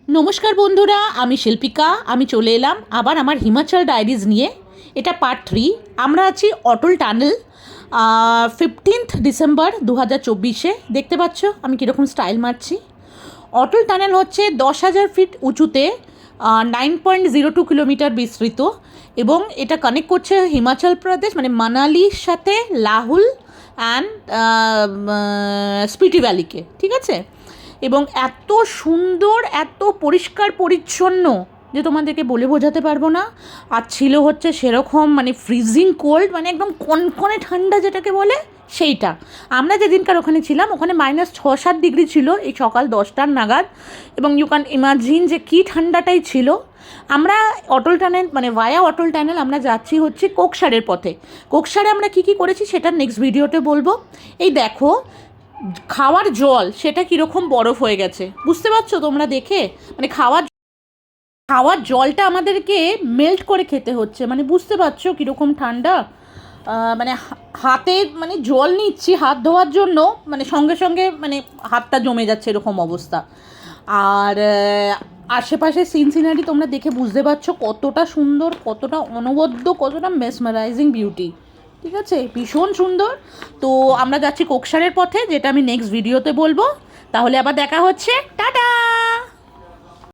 নমস্কার বন্ধুরা, আমি শিল্পিকা। আমি চলে এলাম আবার আমার হিমাচল ডায়েরিজ নিয়ে। এটা পার্ট 3। আমরা আছি অটল টানেল, 15th ডিসেম্বর 2024। দেখতে পাচ্ছ আমি কীরকম স্টাইল মারছি। অটল টানেল হচ্ছে 10,000 ফিট উঁচুতে, 9.02 কিলোমিটার বিস্তৃত, এবং এটা কানেক্ট করছে হিমাচল প্রদেশ মানে মানালির সাথে লাহুল অ্যান্ড স্পিটি ভ্যালিকে, ঠিক আছে। এবং এত সুন্দর, এত পরিষ্কার পরিচ্ছন্ন যে তোমাদেরকে বলে বোঝাতে পারবো না। আর ছিল হচ্ছে সেরকম মানে ফ্রিজিং কোল্ড, মানে একদম কনকনে ঠান্ডা যেটাকে বলে সেইটা। আমরা যেদিনকার ওখানে ছিলাম ওখানে -6-7 ডিগ্রি ছিল এই সকাল 10টার নাগাদ, এবং ইউ ক্যান ইমাজিন যে কী ঠান্ডাটাই ছিল। আমরা অটল টানেল মানে ভায়া অটল টানেল আমরা যাচ্ছি হচ্ছে কোকসারের পথে। কোকসারে আমরা কী কী করেছি সেটা নেক্সট ভিডিওতে বলবো। এই দেখো খাওয়ার জল সেটা কীরকম বরফ হয়ে গেছে, বুঝতে পারছো তোমরা দেখে? মানে খাওয়ার খাওয়ার জলটা আমাদেরকে মেল্ট করে খেতে হচ্ছে, মানে বুঝতে পারছো কীরকম ঠান্ডা। মানে হাতে মানে জল নিচ্ছি হাত ধোয়ার জন্য, মানে সঙ্গে সঙ্গে মানে হাতটা জমে যাচ্ছে এরকম অবস্থা। আর আশেপাশে সিনসিনারি তোমরা দেখে বুঝতে পারছো কতটা সুন্দর, কতটা অনবদ্য, কতটা মেসমারাইজিং বিউটি, ঠিক আছে, ভীষণ সুন্দর। তো আমরা যাচ্ছি কোকসারের পথে, যেটা আমি নেক্সট ভিডিওতে বলবো। তাহলে আবার দেখা হচ্ছে, টাটা।